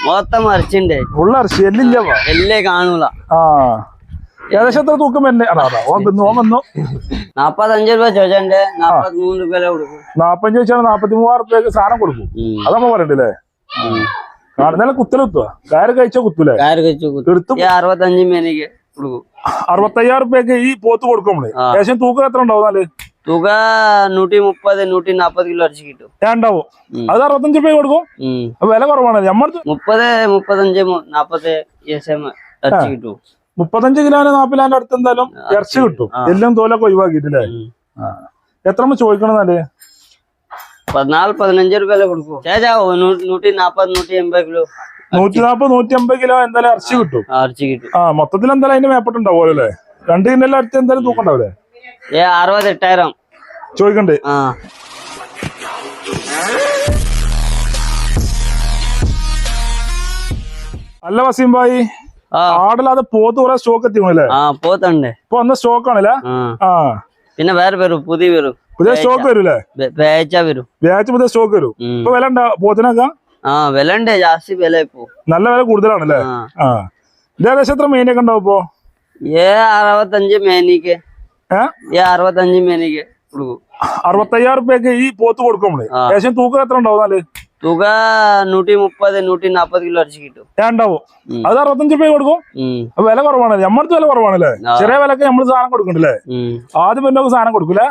മൊത്തം ഇറച്ചിണ്ട്. ഉള്ള ഇറച്ചി എല്ലില്ല, എല്ലേ കാണൂല. ആ ഏകദേശം എത്ര തൂക്കം തന്നെ? ഓൻ വന്നു 45 രൂപ ചോദിച്ചേ, 43 രൂപ കൊടുക്കും. 45 വെച്ചാൽ 43,000 റുപ്യക്ക് സാധനം കൊടുക്കും. അതമ്മ പറയണ്ടല്ലേ? നല്ല കുത്തലെത്തുവാ, കയറ് കഴിച്ചാ കുത്തൂലേ? 65 മേനിക്ക് കൊടുക്കും. 65,000 റുപ്യക്ക് ഈ പോത്ത് കൊടുക്കും നമ്മള്. ഏകദേശം തൂക്കം എത്ര ഉണ്ടാവും? നാല് തുക 130 140 കിലോ ഇറച്ചി കിട്ടും. ഉണ്ടാവും. അത് 65 രൂപ കൊടുക്കും. വില കുറവാണ്. നമ്മൾ 30 35 40 ഇറച്ചി കിട്ടും. 35 കിലോന് 40 അടുത്ത് എന്തായാലും ഇറച്ചി കിട്ടും. എല്ലാം തോലൊക്കെ ഒഴിവാക്കിയിട്ടില്ലേ? എത്ര ചോദിക്കണെന്നാല്? 14 15 രൂപ കൊടുക്കും. 140 180 കിലോ 140 150 കിലോ എന്തായാലും ഇറച്ചി കിട്ടും. മൊത്തത്തിൽ എന്തായാലും അതിന്റെ മേപ്പെട്ടുണ്ടാവുമല്ലോ അല്ലേ? 2 കിലോന്റെ അടുത്ത് എന്തായാലും തൂക്കം ഉണ്ടാവില്ലേ? 68,000 ചോദിക്കണ്ടേ? അല്ല വസീം ഭായി, ആടല്ലാതെ പോത്ത് കുറെ സ്റ്റോക്ക് എത്തിക്കണല്ലേ? പോത്തുണ്ട്. ഇപ്പൊ വന്ന സ്റ്റോക്ക് ആണല്ലേ? പിന്നെ വേറെ വരും, പുതിയ സ്റ്റോക്ക് വരൂലേ? വ്യാഴ്ച പുതിയ സ്റ്റോക്ക് വരും. ഇപ്പൊ വില ഉണ്ടോ പോത്തിനൊക്കെ? വില ഉണ്ട്, ജാസ്തി വില. ഇപ്പൊ നല്ല വില കൂടുതലാണല്ലേ? ഏകദേശം എത്ര മീനൊക്കെ ഉണ്ടാവും ഇപ്പൊ? 65 മേനിക്ക് 65 മേനിക്ക് കൊടുക്കും. 65,000 റുപ്യക്ക് ഈ പോത്ത് കൊടുക്കും നമ്മള്. ഏകദേശം തൂക്കം എത്ര ഉണ്ടാവും? നാല് തുക 130 140 കിലോ ഇറച്ചി കിട്ടും. ഉണ്ടാവും. അത് 65 രൂപ കൊടുക്കും. വില കുറവാണ്. നമ്മൾക്ക് വില കുറവാണല്ലേ? ചെറിയ വിലക്ക് നമ്മള് സാധനം കൊടുക്കണ്ടല്ലേ? ആദ്യം പിന്നെ സാധനം കൊടുക്കൂല.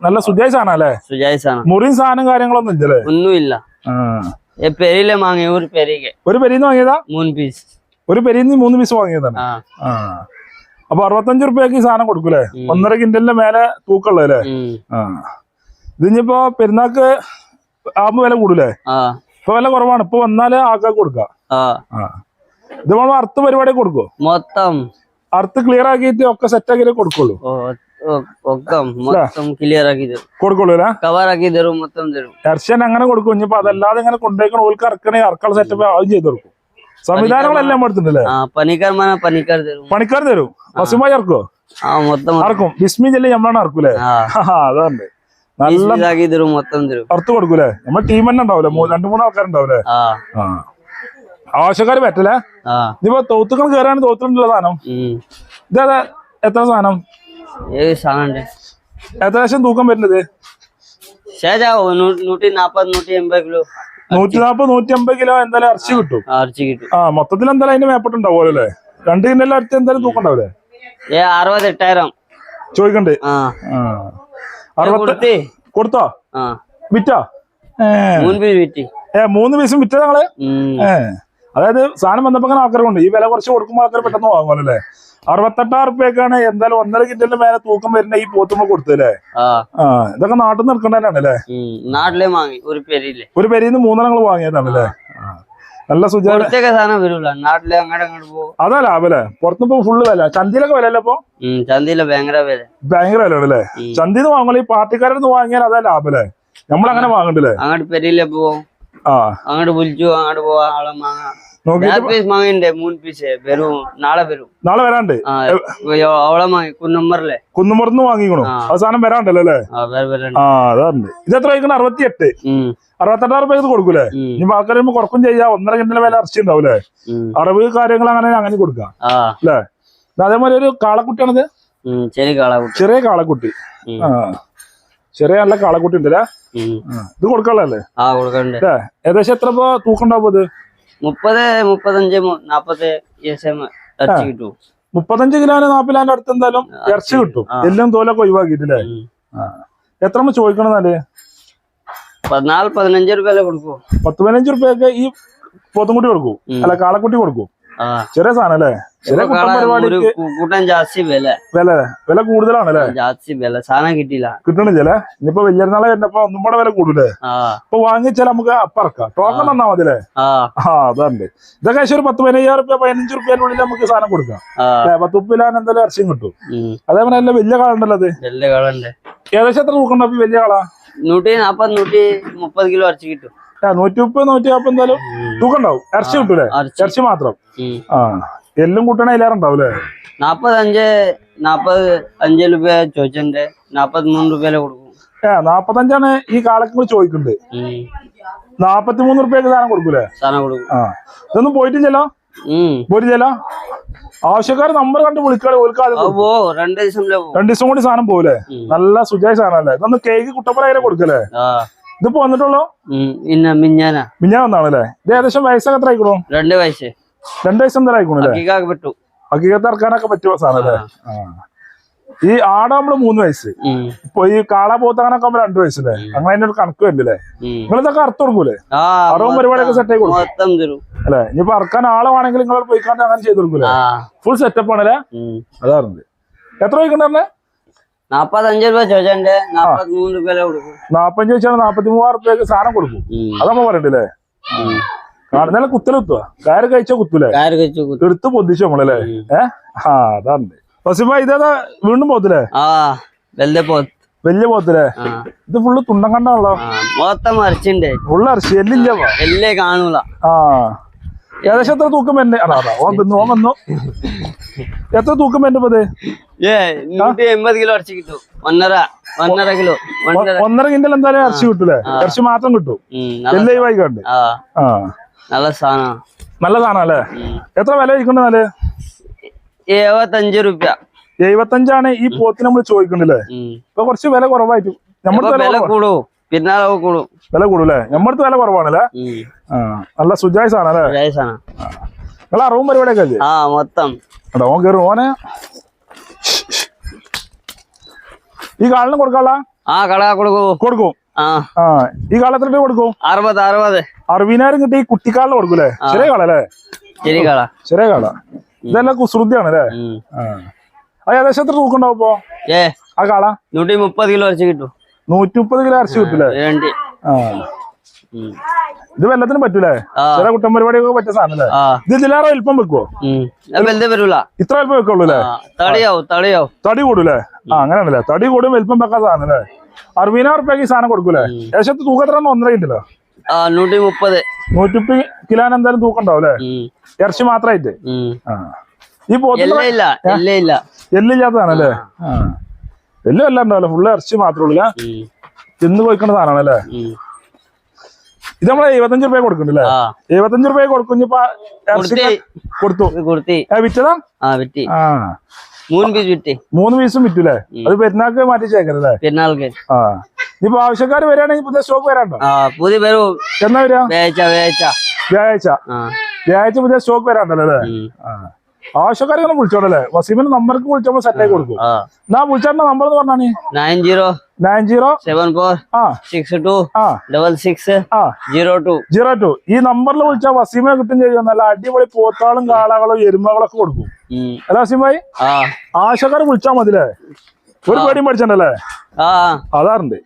നല്ല സുജായ സാധനം അല്ലേ? മുറിയും സാധനം കാര്യങ്ങളൊന്നും ഇല്ലല്ലേ? ഒന്നുമില്ല. പെരിയിലെ വാങ്ങിയ ഒരു പെരിന്ന് വാങ്ങിയതാ? 3 പീസ്. ഒരു പെരിന്ന് 3 പീസ് വാങ്ങിയതാണ്. അപ്പൊ 65 റുപ്യക്ക് സാധനം കൊടുക്കൂലേ? 1.5 കിൻഡലിന്റെ മേലെ തൂക്കമുള്ളതല്ലേ? ഇതിപ്പോ പെരുന്നാക്ക് ആകുമ്പോ വില കൂടൂലേ? ഇപ്പൊ വില കുറവാണ്. ഇപ്പൊ വന്നാല് ആൾക്കാർക്ക് കൊടുക്കാം. ഇത് നമ്മൾ അറുത്ത് പരിപാടി കൊടുക്കോ? മൊത്തം അറുത്ത് ക്ലിയർ ആക്കിയിട്ട് ഒക്കെ സെറ്റ് ആക്കിയിട്ട് കൊടുക്കുള്ളൂ. കൊടുക്കുള്ളൂ ഇറച്ചിനെ അങ്ങനെ കൊടുക്കും. ഇനിയിപ്പോ അതല്ലാതെ ഇങ്ങനെ കൊണ്ടുപോയിക്കണ ഓൾക്ക് ഇറക്കണേ ഇറക്കാനുള്ള സെറ്റപ്പ് ആദ്യം ചെയ്ത് കൊടുക്കും. സംവിധാനങ്ങളെല്ലാം എടുത്തിട്ടുണ്ടല്ലേ? പണിക്കാർ തരും. വസീമായി ഇറക്കോ? ഇറക്കും. ബിസ്മി ചെല്ലി നമ്മളാണ് ഇറക്കൂലേ? അതാണ് നല്ല അറുത്ത് കൊടുക്കൂലേ? നമ്മൾ ടീം തന്നെ ഉണ്ടാവൂലേ? 2-3 ആൾക്കാരുണ്ടാവൂലേ? ആവശ്യക്കാര് പറ്റല്ലേ? ഇതിപ്പോ തോത്തുകൾ കയറാണ്. തോത്തുള്ള സാധനം ഇതേതാ? എത്ര സാധനം? ഏകദേശം തൂക്കം വരുന്നത് 140 കിലോ 150 കിലോ എന്തായാലും ഇറച്ചി കിട്ടും. മൊത്തത്തിൽ എന്തായാലും അതിന്റെ മേപ്പെട്ടുണ്ടാവുമല്ലോ അല്ലേ? 2 കിൻഡലിന്റെ അടുത്ത് എന്തായാലും തൂക്കം ഉണ്ടാവില്ലേ? 68,000 ചോദിക്കണ്ടേ? 60 കൊടുത്തോ? വിറ്റോ? 3 പീസും വിറ്റോ ഞങ്ങള്? അതായത് സാധനം വന്നപ്പോ ആൾക്കാരുണ്ട്. ഈ വില കുറച്ച് കൊടുക്കുമ്പോൾ ആൾക്കാർ പെട്ടെന്ന് വാങ്ങുമല്ലേ? 68,000 റുപ്യക്കാണ് എന്തായാലും 1.5 കിൻഡലിന്റെ മേലെ തൂക്കം വരുന്ന ഈ പോത്തുമ്പോ കൊടുത്തല്ലേ? ഇതൊക്കെ നാട്ടിൽ നിന്ന് നിൽക്കണ്ടല്ലേ? നാട്ടിലെ വാങ്ങി ഒരു പെരിന്ന് 3 ഞങ്ങൾ വാങ്ങിയതാണല്ലേ? നല്ല സുജാത അതാ ലാഭല്ലേ? പുറത്തുനിപ്പോ ഫുള്ള് വില. ചന്തിയിലൊക്കെ വില അല്ലേ? ഇപ്പൊ ഭയങ്കര വിലയാണല്ലേ? ചന്തിന്ന് വാങ്ങല. ഈ പാർട്ടിക്കാരെന്ന് വാങ്ങിയാൽ അതാ ലാഭല്ലേ? നമ്മളങ്ങനെ വാങ്ങണ്ടല്ലേ? അങ്ങോട്ട് പെരിയിലെ പോവും, അങ്ങോട്ട് വിളിച്ചു, അങ്ങോട്ട് പോവാ. ആളെ വാങ്ങാം. 3 പീസ് വരും. നാളെ വരാണ്ട് കുന്നുമറന്ന് വാങ്ങിക്കണോ? അവസാനം വരാണ്ടല്ലോ അല്ലേ? അതാണ്. ഇതെത്ര കഴിക്കണം? 68. 68,000 റുപ്യ കൊടുക്കൂലേ? ഇനി ആൾക്കാർ കുറക്കും ചെയ്യാം. 1.5 കിൻഡലിന്റെ വില ഇറച്ചി ഉണ്ടാവൂലേ? അറവ് കാര്യങ്ങൾ അങ്ങനെ കൊടുക്കാം അല്ലേ? അതേപോലെ ഒരു കാളക്കുട്ടിയാണിത്. ചെറിയ കാളക്കുട്ടി. ചെറിയ നല്ല കാളക്കുട്ടി ഉണ്ടല്ലേ? ഇത് കൊടുക്കാനുള്ളതല്ലേ? ഏകദേശം എത്ര തൂക്കം ഉണ്ടാവും? ഇത് 30 35 40 ഇറച്ചി കിട്ടും. 35 കിലോന് 40 അടുത്ത് എന്തായാലും ഇറച്ചി കിട്ടും. എല്ലാം തോലൊക്കെ ഒഴിവാക്കിയിട്ടില്ലേ? എത്ര ചോദിക്കണെന്നാല്? 14 15 രൂപ കൊടുക്കും. 10-15 റുപ്യക്ക് ഈ പോത്തും കുട്ടി കൊടുക്കും അല്ല കാളക്കുട്ടി കൊടുക്കും. ചെറിയ സാധനം അല്ലേ? ചെറിയ പരിപാടിക്ക് വില കൂടുതലാണല്ലേ? സാധനം കിട്ടണില്ലേ? ഇനിയിപ്പോ വലിയൊരുനാളെ വരുന്നപ്പോ ഒന്നും കൂടെ വില കൂടൂലേ? ഇപ്പൊ വാങ്ങിച്ചാൽ നമുക്ക് അപ്പറക്കാം. ടോക്കൺ തന്നാ മതില്ലേ? അതാണ്ട്. ഇതൊക്കെ ഒരു 10-15 റുപ്യ 15 റുപ്യനുള്ളിൽ നമുക്ക് സാധനം കൊടുക്കാം. 10 ഉപ്പിലാണ് എന്തായാലും ഇറച്ചിയും കിട്ടും. അതേപോലെ നല്ല വലിയ കാളുണ്ടല്ലോ? അത് ഏകദേശം എത്ര തൂക്കണ്ട? വലിയ കാളാ 140 130 കിലോ ഇറച്ചി കിട്ടും. 130 140 എന്തായാലും തൂക്കം ഉണ്ടാവും. ഇറച്ചി കിട്ടൂലേ? ഇറച്ചി മാത്രം. എല്ലാം കൂട്ടണ ഇല്ലാറുണ്ടാവൂലേ? 45 രൂപ ചോദിച്ചിട്ടുണ്ട്. 43 രൂപ കൊടുക്കും. 45 ഈ കാളക്ക് ചോദിക്കുന്നുണ്ട്. 43 റുപ്യക്ക് സാധനം കൊടുക്കൂലേ? സാധനം കൊടുക്കും. ആ ഇതൊന്നും പോയിട്ടില്ലല്ലോ? പോയിട്ടില്ലല്ലോ. ആവശ്യക്കാർ നമ്പർ കണ്ട് വിളിക്കാതെ 2 ദിവസം കൂടി സാധനം പോകൂലേ? നല്ല സുജായ സാധനല്ലേ? ഇതൊന്ന് കേക്ക് കുട്ടപ്പനായി കൊടുക്കല്ലേ? ഇതിപ്പോ വന്നിട്ടുള്ളൂ? മിഞ്ഞാ വന്നാണല്ലേ? ഇത് ഏകദേശം വയസ്സൊക്കെ എത്ര ആയിക്കണോ? 2 വയസ്സ്. 2 വയസ്സ് എന്താ ആയിക്കണല്ലേ? ഹക്കീകത്ത് ഇറക്കാനൊക്കെ പറ്റുമോ സാധനല്ലേ? ഈ ആടാകുമ്പോ 3 വയസ്സ്. ഇപ്പൊ ഈ കാള പോത്തങ്ങനൊക്കെ ആകുമ്പോ 2 വയസ്സല്ലേ? അങ്ങനെ അതിന്റെ ഒരു കണക്ക് വരില്ലേ? നിങ്ങളിതൊക്കെ അറുത്ത് കൊടുക്കൂലേ? അറവും പരിപാടിയൊക്കെ സെറ്റ് ആയി കൊടുക്കും അല്ലെ? ഇനിയിപ്പോ അറക്കാൻ ആളാണെങ്കിൽ നിങ്ങൾ പോയിക്കാണ്ട് അങ്ങനെ ചെയ്ത് കൊടുക്കൂലേ? ഫുൾ സെറ്റപ്പ് ആണല്ലേ? അതാറുണ്ട്. എത്ര വയ്ക്കണ്ടേ? 45 രൂപ ചോദിച്ചേ. 43 രൂപ കൊടുക്കും. 45 വെച്ചാൽ 43,000 റുപ്യക്ക് സാധനം കൊടുക്കും. അതമ്മ പറയണ്ടല്ലേ? കാണുന്ന കുത്തലെത്തുക. കയറ് കഴിച്ച കുത്തൂലേ? എടുത്ത് പൊന്തിച്ചു നമ്മളല്ലേ? അതാറുണ്ട്. വസീമ ഇതേതാ വീണ്ടും പോത്തില്ലേ? വലിയ പോത്തില്ലേ? ഇത് ഫുള്ള് തുണ്ടം കണ്ടാണല്ലോ. ഫുള്ള് ഇറച്ചി എല്ലില്ല കാണൂല. ഏകദേശം എത്ര തൂക്കം വരുന്നേ? ഓൻ വന്നു. എത്ര തൂക്കം വരുന്നേ? 180 കിലോ ഇറച്ചി കിട്ടും. 1.5 കിലോ 1.5 കിൻഡൽ എന്തായാലും ഇറച്ചി കിട്ടൂലേ? ഇറച്ചി മാത്രം കിട്ടും. എല്ലാം വായിക്കണ്ട്. നല്ല സാധനം. നല്ല സാധനം അല്ലേ? എത്ര വില ചോദിക്കണ്ടെന്നാല്? 75 രൂപ. 75 ഈ പോത്തിന് നമ്മൾ ചോദിക്കണ്ടല്ലേ? ഇപ്പൊ കുറച്ച് വില കുറവായിട്ട് വില കൂടും. പിന്നാലെ കൂടും. വില കൂടൂല്ലേ? നമ്മടത്ത് വില കുറവാണല്ലേ? നല്ല സുജായ സാധനം അല്ലേ? നിങ്ങൾ അറവും പരിപാടിയൊക്കെ അല്ലേ? മൊത്തം ഓൻ കയറും. ഓനെ ഈ കാളിന് കൊടുക്കാനുള്ള കൊടുക്കും. ഈ കാള എത്ര രൂപ കൊടുക്കും? 60,000 കിട്ടി. ഈ കുട്ടിക്കാളിന് കൊടുക്കൂലേ? ചെറിയ കാളല്ലേ? ചെറിയ കാള. ഇതെല്ലാം കുസൃതിയാണല്ലേ? അത് ഏകദേശം എത്ര തൂക്കുണ്ടാവും ഇപ്പൊ ആ കാള? 130 കിലോ ഇറച്ചി കിട്ടും. 130 കിലോ ഇറച്ചി കിട്ടൂലേ? ഇത് വെള്ളത്തിനും പറ്റൂലേ? ചില കുട്ടൻ പരിപാടിയൊക്കെ പറ്റിയ സാധനല്ലേ? ഇത് ഇതിലേറെ വലിപ്പം വെക്കുവോ? ഇത്ര വലിപ്പം വെക്കുള്ളൂ അല്ലേ? തടി കൂടൂലേ? അങ്ങനെയാണല്ലേ? തടി കൂടും വലിപ്പം വെക്കാൻ സാധനല്ലേ? 60,000 റുപ്യക്ക് ഈ സാധനം കൊടുക്കൂലേ? ഏകദേശം തൂക്കം എത്ര? 1.5 കിലോ 130 കിലോന് എന്തായാലും തൂക്കം ഉണ്ടാവും അല്ലേ? ഇറച്ചി മാത്രമായിട്ട്. ഈ എല്ലില്ലാത്തതാണല്ലേ? എല്ലും എല്ലാം ഉണ്ടാവല്ലോ? ഫുള്ള് ഇറച്ചി മാത്രമേ ഉള്ളൂ. തിന്ന് പോയിക്കേണ്ട സാധനമാണല്ലേ? ഇത് നമ്മളെ 75 റുപ്യ കൊടുക്കണ്ടല്ലേ? 75 റുപ്യ കൊടുക്കും. കൊടുത്തു. വിറ്റതാ? 3 പീസും വിറ്റൂലേ? അത് പെരുന്നാൾക്ക് മാറ്റി ചേക്കല്ലേ? ഇപ്പൊ ആവശ്യക്കാർ വരികയാണെങ്കിൽ പുതിയ സ്റ്റോക്ക് വരാണ്ടോ? എന്നാ വരിക? വ്യാഴാഴ്ച പുതിയ സ്റ്റോക്ക് വരാണ്ടല്ലേ? ആവശ്യക്കാരെ വിളിച്ചോടല്ലേ? വസീമിന്റെ നമ്പർക്ക് വിളിച്ചപ്പോ സെറ്റ് ആക്കി കൊടുക്കും. എന്നാ വിളിച്ചോണ്ട നമ്പർ എന്ന് പറഞ്ഞാണ് 9074626602. ഈ നമ്പറിൽ വിളിച്ചാൽ വസീമിനെ കിട്ടും ചെയ്യും. നല്ല അടിപൊളി പോത്താളും കാളകളും എരുമകളൊക്കെ കൊടുക്കും അല്ല വസീം ഭായി? ആവശ്യക്കാർ വിളിച്ചാൽ മതില്ലേ? ഒരു പേടിയും പഠിച്ചണ്ടല്ലേ? അതാറുണ്ട്.